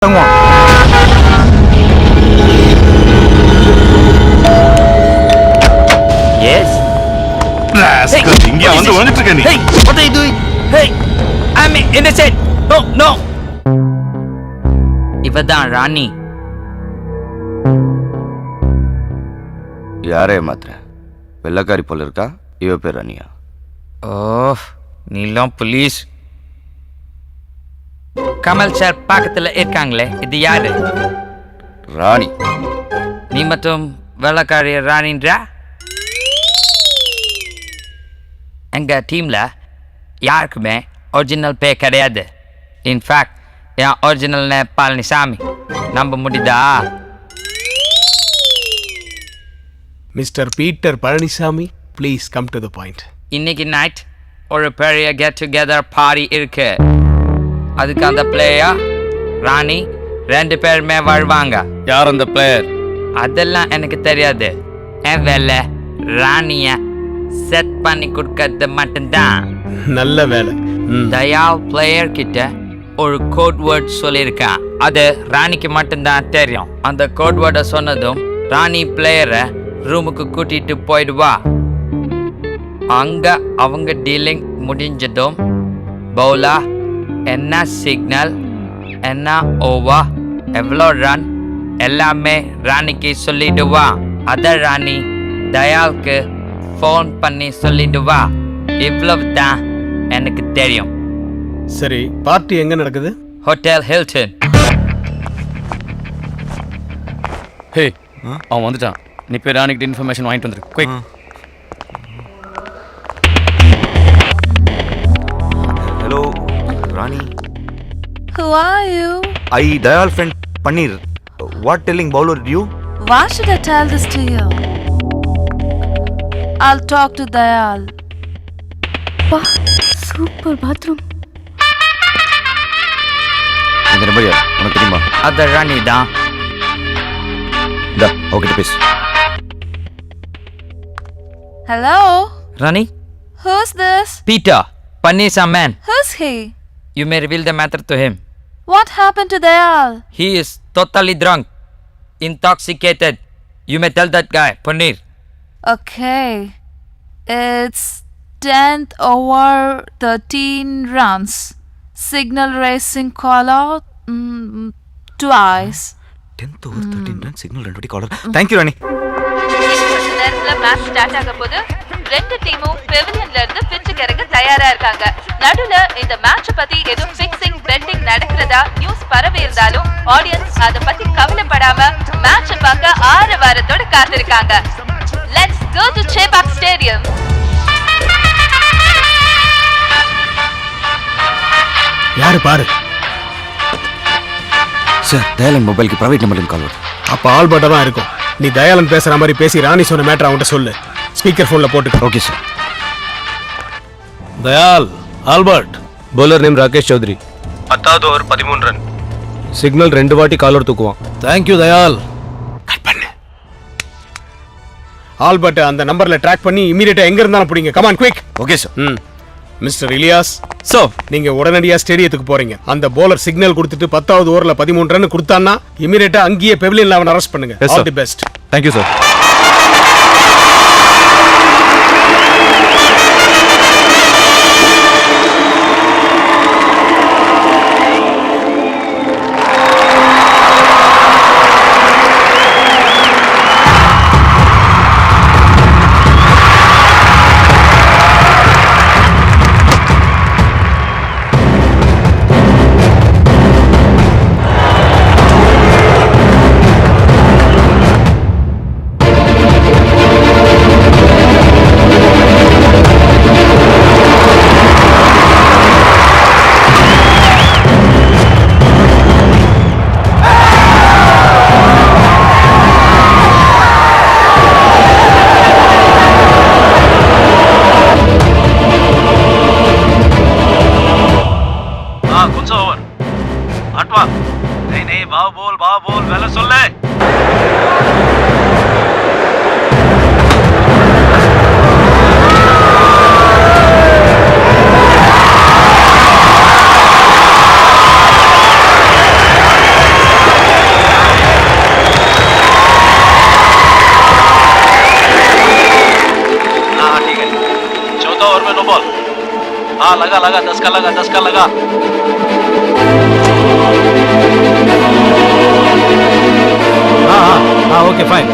Yes? Hey, இங்க வந்து வந்துட்டு இருக்க நீ. Hey, what are you doing? Hey, I'm innocent. No, no. இவதான் ராணி. யாரே மாத்திர வெள்ளக்காரி போல இருக்கா? இவ பேர் ராணியா? ஓ, நீலாம் போலீஸ். கமல் சார் பக்கத்துல இருக்காங்களே, இது யாரு? ராணி. நீ மட்டும் வெள்ளக்காரி ராணின்றா? எங்க டீம்ல யாருக்குமே ஒரிஜினல் பேர் கிடையாது. இன்ஃபேக்ட் என் ஒரிஜினல் பழனிசாமி. நம்ப முடியுதா? Mister Peter Palaniswami, please come to the point. இன்னைக்கு நைட் ஒரு பெரிய கெட் டுகெதர் பார்ட்டி இருக்கு. அதுக்கு அந்த பிளேயர் ராணி 2 பேருமே வருவாங்க. யார் அந்த பிளேயர்? அதெல்லாம் எனக்கு தெரியாது. என் வேலை ராணிய செட் பண்ணி கொடுக்கறது மட்டும்தான். நல்ல வேலை. தயால் பிளேயர் கிட்ட ஒரு கோட் வேர்ட் சொல்லியிருக்கான். அது ராணிக்கு மட்டும்தான் தெரியும். அந்த கோட் வேர்டை சொன்னதும் ராணி பிளேயரை ரூமுக்கு கூட்டிட்டு போயிடுவா. அங்க அவங்க டீலிங் முடிஞ்சதும் பவுலா என்ன சிக்னல், என்ன ஓவர், எவ்வளோ ரன் எல்லாமே ராணிக்கு சொல்லிடுவா. அத ராணி தயாளுக்கு ஃபோன் பண்ணி சொல்லிடுவா. இவ்வளவு தான் எனக்கு தெரியும். சரி, பார்ட்டி எங்க நடக்குது? Hotel Hilton. ஹே, அவன் வந்துட்டான். நீ போய் ராணிக்கிட்ட இன்ஃபர்மேஷன் வாங்கிட்டு வந்துரு. Quick. Hello Rani. Who are you? I Dayal friend Panneer. What telling bowler you? Why should I tell this to you? I'll talk to Dayal. Wow, super bathroom. இந்த நம்பர் யார் உனக்கு தெரியுமா? அத ராணி தான். இந்த ஓகே பேசு. Hello? Rani, Who's this? Peter, Pannisa man. Who's he? You may reveal the matter to him. What happened to Dayal? He is totally drunk, intoxicated. You may tell that guy, Paneer. Okay. It's 10th over 13 runs. Signal racing call out twice. 10th over 13 run signal 2 வாட்டி collar. Thank you ராணி. கொஞ்ச நேரத்துல match start ஆக போது. 2 டீமும் பெவிலியன்ல இருந்து பிட்சுக்கு இறங்க தயாரா இருக்காங்க. நடுவுல இந்த மேட்சை பத்தி எதுவும் ஃபிக்சிங் பெட்டிங் நடக்கிறதா நியூஸ் பரவி இருந்தாலும் ஆடியன்ஸ் அத பத்தி கவலைப்படாம மேட்சை பார்க்க ஆரவாரத்தோட காத்திருக்காங்க. Let's go to Chepauk Stadium. யாரு பாரு. சார் தயாலன் மொபைலுக்கு பிரைவேட் நம்பர்ல கால் வருது. அப்ப ஆல்பர்ட்டா தான் இருக்கும். நீ தயாலன் பேசுற மாதிரி பேசி ராணி சொன்ன மேட்டர் அவன்கிட்ட சொல்லு. ஸ்பீக்கர் போன்ல போட்டு. Okay sir. Dayal Albert bowler name Rakesh Chaudhary 10th over 13 run signal 2 வாட்டி காலர் தூக்குவான். Thank you Dayal. கட் பண்ணு. ஆல்பர்ட் அந்த நம்பர்ல ட்ராக் பண்ணி இமிடியேட்டா எங்க இருந்தாலும் பிடிங்க. Come on quick. Okay sir. Mister Ilyas, So, நீங்க உடனடியா ஸ்டேடியத்துக்கு போறீங்க. அந்த பவுலர் சிக்னல் கொடுத்துட்டு 10வது ஓவர்ல 13 ரன் கொடுத்தான்னா இமிடியேட்டா அங்கேயே பெவிலியன்ல அவனை அரெஸ்ட் பண்ணுங்க. Yes, all sir. The best. Thank you sir. வா போல் வேலை சொல்லு. लगा 10 का लगा हाँ okay fine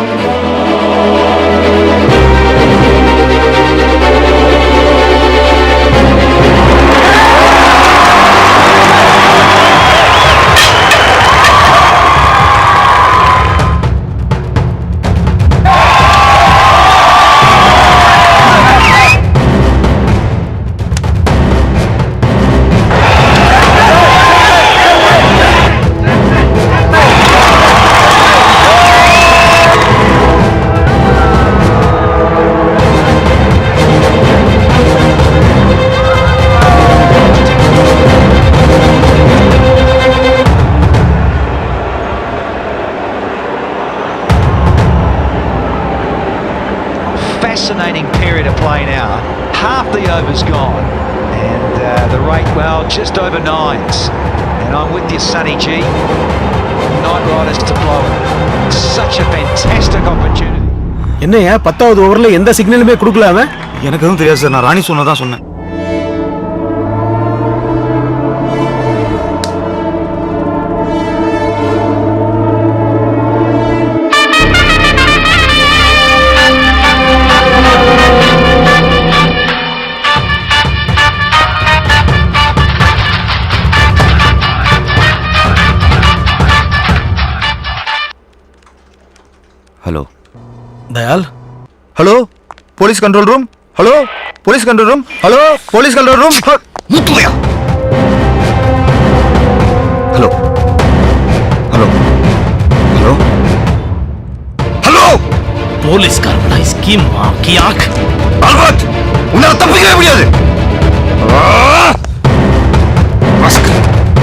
Fascinating period of play now. Half the over's gone, and the rate, well, just over 9s. And I'm with you, Sonny G. Knight Riders to blow it. Such a fantastic opportunity. என்னையா 10வது ஓவர்ல எந்த சிக்னலுமே கொடுக்கல அவன். எனக்கு எதுவும் தெரியாது sir, நான் ராணி சொன்னதான் சொன்னேன். Hello Dayal hello police control room hello police control room hello police control room hello hello hello hello police காரடா ஸ்கீம் ஆக்கி ஆக் ஆல்பர்ட் உன்னால தப்பிக்கவே முடியாது மாஸ்க்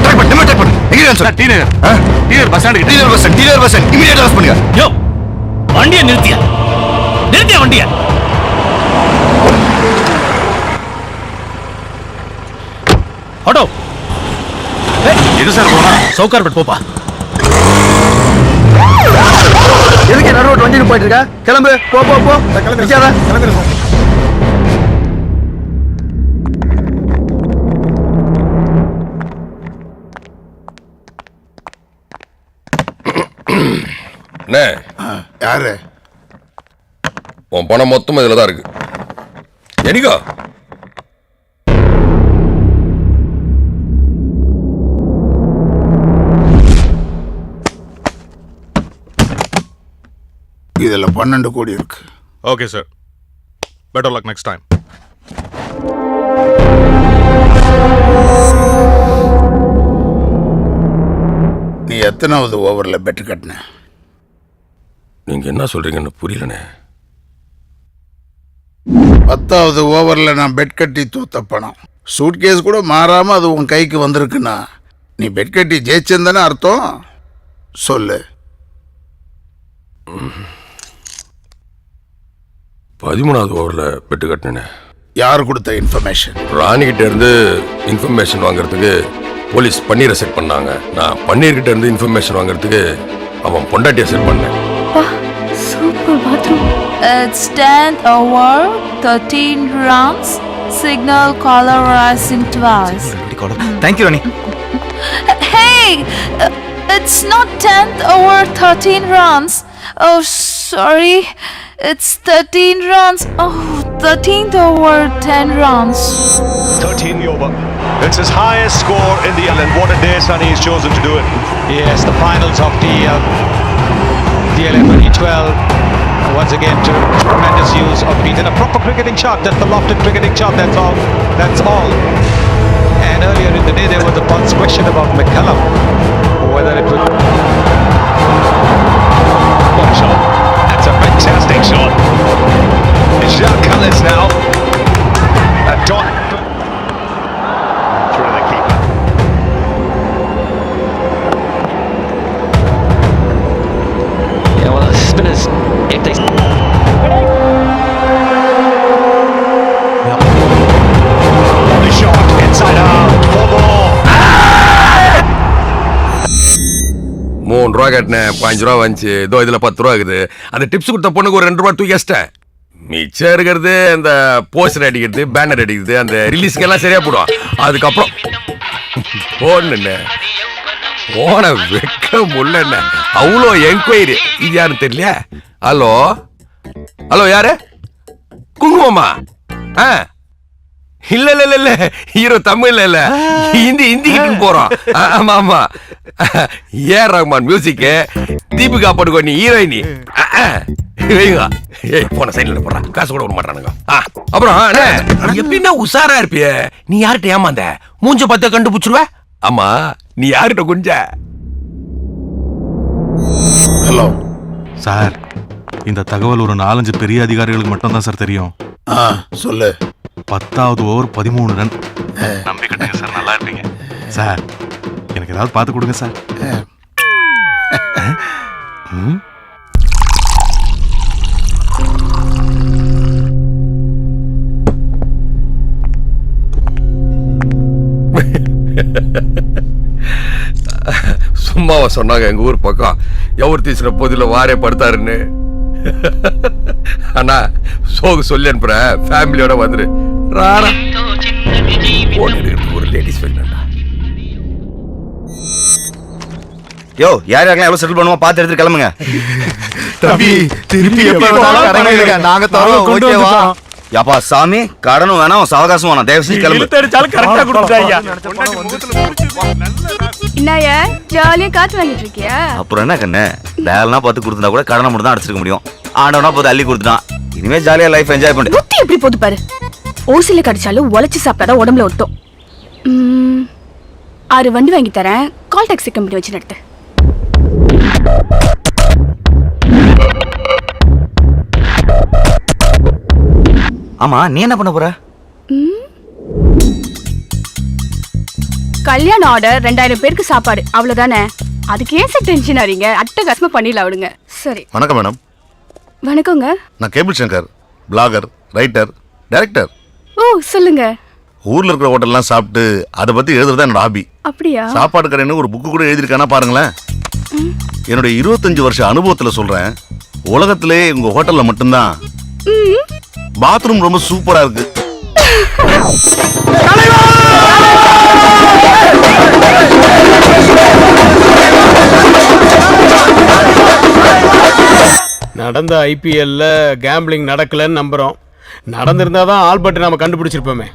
ட்ரை பண்ணு எங்க சார் டீனர் பஸ் ஸ்டாண்ட் இமிடியேட் அரெஸ்ட் பண்ணுங்க யோ வண்டியை நிறுத்தியா வண்டியை ஆட்டோ இது சார் போனா சவுகார்பேட் போப்பா எதுக்கு நடுரோட் வண்டியில் போயிட்டு இருக்க கிளம்பு போ கிளம்புறேன் யாரு உன் பணம் மொத்தம் இதுல தான் இருக்கு எனிகா இதுல 12 கோடி இருக்கு. Okay sir, better luck next time. நீ எத்தனாவது ஓவர்ல பெட் கட்டின? நீங்க என்ன சொல்றீங்கன்னு புரியலனே. 10வது ஓவர்ல நான் பெட் கட்டி தோத்த பணம். சூட்கேஸ் கூட மாறாம அது உன் கைக்கு வந்திருக்குன்னா நீ பெட் கட்டி ஜெயிச்சேன்னு அர்த்தம். சொல்லு. 13வது ஓவர்ல பெட் கட்டினேன். யார் கொடுத்த இன்ஃபர்மேஷன்? ராணி கிட்ட இருந்து இன்ஃபர்மேஷன் வாங்குறதுக்கு போலீஸ் பன்னீரை செட் பண்ணாங்க. நான் பன்னீர் கிட்ட இருந்து இன்ஃபர்மேஷன் வாங்குறதுக்கு அவன் பொண்டாட்டியை செட் பண்ணேன். Super bathroom. It's 10 over 13 runs. Signal caller rising twice. Thank you, Rani. Hey, it's not 10th over 13 runs. Oh, sorry. It's 13 runs. Oh, 13th over 10 runs. 13 over. It's his highest score in the island. What a day Sonny has chosen to do it. Yes, the finals of DL 2012. Once again, tremendous use of it in a proper cricketing shot. That's the lofted cricketing shot. That's all. And earlier in the day, there was a pulse question about McCullum, whether it would. What a shot. That's a fantastic shot. It's Jacques Cullis now. A dot. Through the keeper. Yeah, well, the spinners, if they. The shot inside out. 4 more. 3 ரூபா கட்டினேன், 5 ரூபா வந்துச்சு. இதோ இதுல 10 ரூபா இருக்குது. அந்த tips கொடுத்த பொண்ணுக்கு ஒரு 2 ரூபா தூக்கி வச்சிட்டேன். மிச்சம் இருக்கிறது இந்த போஸ்டர் அடிக்கிறது, பேனர் அடிக்கிறது, அந்த ரிலீஸ்க்கு எல்லாம் சரியா போடுவான். அதுக்கப்புறம் போன வெக்க முள்ள அவ்வளோ என்கொயரி. இது யாருன்னு தெரியல. ஹலோ ஹலோ, யாரு? குங்குமமா? இல்ல இல்ல இல்ல இல்ல, ஹீரோ தமிழ்ல இல்ல, ஹிந்திக்கு போறோம். ஆமா ஆமா, ஏஆர் ரஹ்மான் மியூசிக், தீபிகா படுகோனி ஹீரோயினி. வைங்க, ஏய் போன சைடுல போடுறா, காசு கூட விட மாட்டானுங்க. அப்புறம் எப்படின்னா உஷாரா இருப்பிய. நீ யார்கிட்ட ஏமாந்த? மூஞ்ச பார்த்து கண்டுபிடிச்சிருவ. ஆமா, நீ யார்கிட்ட குஞ்ச? ஹலோ சார், இந்த தகவல் ஒரு 4-5 பெரிய அதிகாரிகளுக்கு மட்டும் தான் சார் தெரியும். சொல்லு. 10வது ஓவர் 13 ரன். நம்பிக்கிட்டேங்க சார், நல்லா இருப்பீங்க சார். எனக்கு ஏதாவது பார்த்து கொடுங்க சார். சும்மாவா சொன்னாங்க எங்க ஊர் பக்கம் எவர் தீசுற போதில வாரே படுத்தாருன்னு. ஆனா சோகு சொல்லி அனுப்புற, ஃபேமிலியோட வந்துரு. ஒரு லேடிஸ் வேணும்டா. யோ, யார் யாரெல்லாம் எவ்வளவு செட்டில் பண்ணுவோம் பார்த்து எடுத்து கிளம்புங்க. தம்பி, திருப்பி நாங்க தரோம். ஓகேவா? யாப்பா சாமி, கடனும் வேணாம், சாவகாசம் வேணாம், தயவு செஞ்சு கிளம்பு. என்னைய ஜாலியா காத்து வாங்கிட்டு இருக்கியா? அப்புறம் என்ன கண்ணு, வேலைனா பார்த்து கொடுத்தா கூட கடனை மட்டும் தான் அடிச்சிருக்க முடியும். ஆண்டவனா பார்த்து அள்ளி கொடுத்துட்டான். இனிமே ஜாலியா லைஃப் என்ஜாய் பண்ணு. புத்தி எப்படி போது பாரு. ஓசில கடிச்சாலும் உழைச்சு சாப்பிட்டாதான் உடம்புல ஒட்டும். 6 வண்டி வாங்கி தரேன், கால் டாக்ஸி கம்பெனி வச்சு நடத்து. ஆமா, நீ என்ன பண்ண போற? கல்யாண ஆர்டர் 2000 பேருக்கு சாப்பாடு, அவ்வளவுதானே. அதுக்கு ஏன் சார் டென்ஷன் ஆறீங்க? அட்டகாசமா பண்ணிடலாம் விடுங்க. சரி. வணக்கம் மேடம். வணக்கங்க. நான் cable Shankar, blogger, writer, director. ஓ, சொல்லுங்க. ஊர்ல இருக்கிற ஹோட்டல்லாம் சாப்பிட்டு அதை பத்தி எழுதுறதா என்னோட ஹாபி. அப்படியா? சாப்பாடு கடைன்னு ஒரு புக்கு கூட எழுதிருக்கானா பாருங்களேன். என்னுடைய 25 வருஷ அனுபவத்துல சொல்றேன், உலகத்திலே உங்க ஹோட்டல்ல மட்டும்தான் பாத்ரூம் ரொம்ப சூப்பரா இருக்கு. நடந்த ஐபிஎல்ல கேம்பிளிங் நடக்கலன்னு நம்புறோம். நடந்திருந்தாதான் ஆல்பர்ட் நாம கண்டுபிடிச்சிருப்போமே.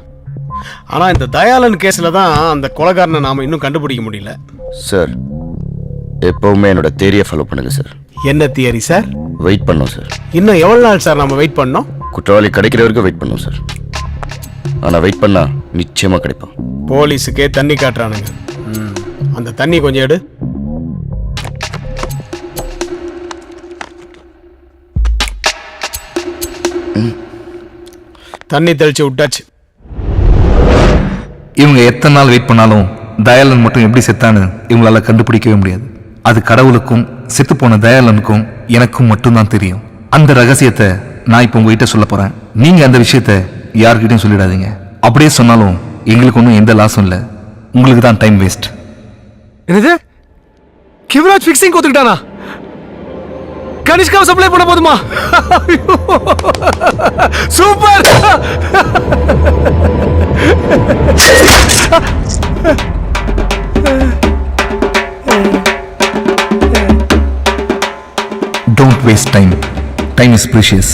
ஆனா இந்த தயாளன் கேஸ்ல தான் அந்த கொலைகாரனை நாம இன்னும் கண்டுபிடிக்க முடியல. சார், எப்பவுமே என்னோட தியரியை ஃபாலோ பண்ணுங்க சார். என்ன தியரி சார்? வெயிட் பண்ணோம் சார். இன்னும் எவ்வளவு நாள் சார் நாம வெயிட் பண்ணோம்? குற்றவாளி கிடைக்கிற வரைக்கும் வெயிட் பண்ணோம் சார். ஆனா வெயிட் பண்ணா நிச்சயமா கிடைப்பான். போலீஸுக்கே தண்ணி காட்டுறானுங்க. அந்த தண்ணி கொஞ்சம் எடு. தண்ணி தெளிச்சு விட்டாச்சு. இவங்க எத்தனை நாள் வெயிட் பண்ணாலும் தயாளன் மட்டும் எப்படி செத்தான்னு இவங்களால கண்டுபிடிக்கவே முடியாது. அது கடவுளுக்கும் செத்து போன தயாளனுக்கும் எனக்கும் மட்டும்தான் தெரியும். அந்த ரகசியத்தை நான் இப்போ உங்ககிட்ட சொல்ல போறேன். நீங்க அந்த விஷயத்த யார்கிட்டையும் சொல்லிடாதீங்க. அப்படியே சொன்னாலும் எங்களுக்கு ஒன்றும் எந்த லாஸும் இல்லை. உங்களுக்கு தான் டைம் வேஸ்ட். என்னது? கிவராஜ் ஃபிக்ஸிங் கொடுத்துக்கிட்டானா? கனிஷ்காவை சப்ளை பண்ண போதுமா? Super. Don't waste time. Time is precious.